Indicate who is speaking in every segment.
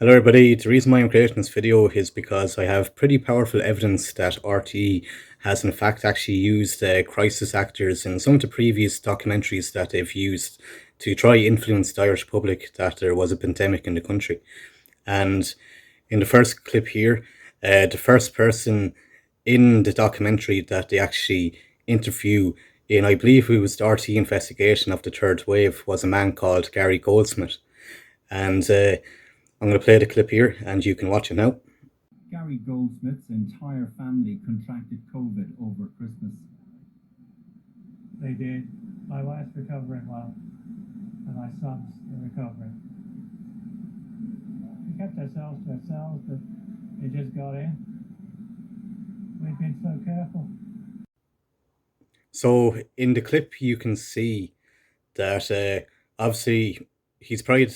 Speaker 1: Hello everybody, the reason why I'm creating this video is because I have pretty powerful evidence that RTE has in fact actually used crisis actors in some of the previous documentaries that they've used to try influence the Irish public that there was a pandemic in the country. And in the first clip here, the first person in the documentary that they actually interview in, I believe it was the RTE investigation of the third wave, was a man called Gary Goldsmith. And I'm going to play the clip here and you can watch it now.
Speaker 2: Gary Goldsmith's entire family contracted COVID over Christmas.
Speaker 3: They did. My wife's recovering well, and my son's recovering. We kept ourselves to ourselves, but it just got in. We've been so careful.
Speaker 1: So in the clip, you can see that obviously he's probably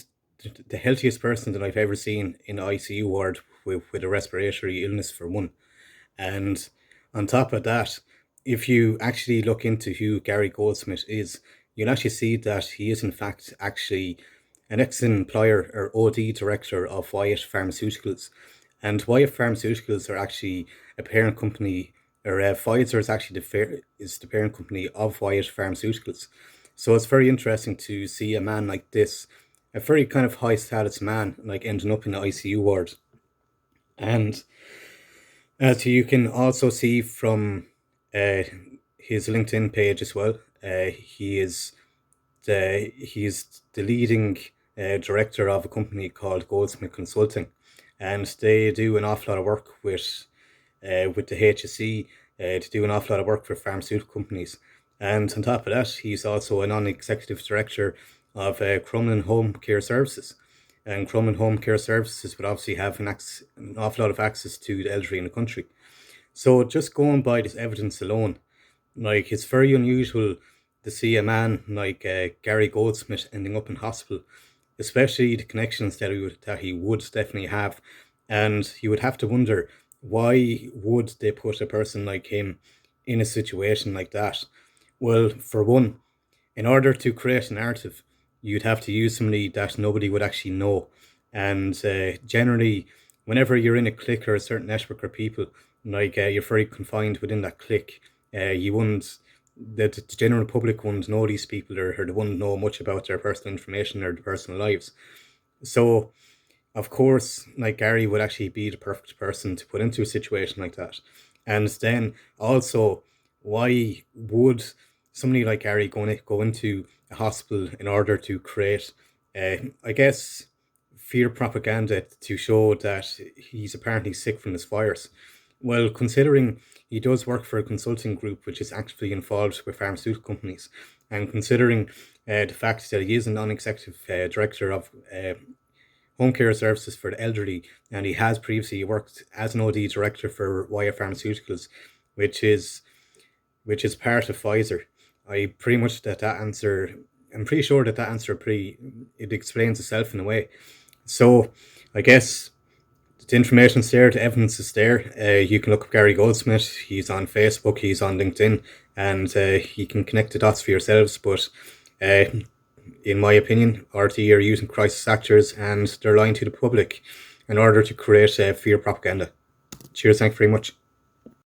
Speaker 1: the healthiest person that I've ever seen in the ICU ward with a respiratory illness for one. And on top of that, if you actually look into who Gary Goldsmith is, you'll actually see that he is in fact actually an ex-employer or OD director of Wyeth Pharmaceuticals. And Wyeth Pharmaceuticals are actually a parent company, or Pfizer is actually the parent company of Wyeth Pharmaceuticals. So it's very interesting to see a man like this, a very kind of high status man, like ending up in the ICU ward. And as you can also see from his LinkedIn page as well, he's the leading director of a company called Goldsmith Consulting, and they do an awful lot of work with the HSE to do an awful lot of work for pharmaceutical companies. And on top of that, he's also a non-executive director of Crumlin Home Care Services. And Crumlin Home Care Services would obviously have an awful lot of access to the elderly in the country. So just going by this evidence alone, like, it's very unusual to see a man like Gary Goldsmith ending up in hospital, especially the connections that he would definitely have. And you would have to wonder, why would they put a person like him in a situation like that? Well, for one, in order to create a narrative, you'd have to use somebody that nobody would actually know. And generally, whenever you're in a clique or a certain network of people, like you're very confined within that clique, you wouldn't, the general public wouldn't know these people, or they wouldn't know much about their personal information or their personal lives. So, of course, like, Gary would actually be the perfect person to put into a situation like that. And then also, why would somebody like Gary go into a hospital in order to create, I guess, fear propaganda to show that he's apparently sick from this virus? Well, considering he does work for a consulting group which is actively involved with pharmaceutical companies, and considering the fact that he is a non-executive director of home care services for the elderly, and he has previously worked as an OD director for Wyeth Pharmaceuticals, which is part of Pfizer. I'm pretty sure that answer it explains itself in a way. So I guess the information's there, the evidence is there. You can look up Gary Goldsmith. He's on Facebook, he's on LinkedIn, and you can connect the dots for yourselves. But in my opinion, RTE are using crisis actors and they're lying to the public in order to create fear propaganda. Cheers, thank you very much.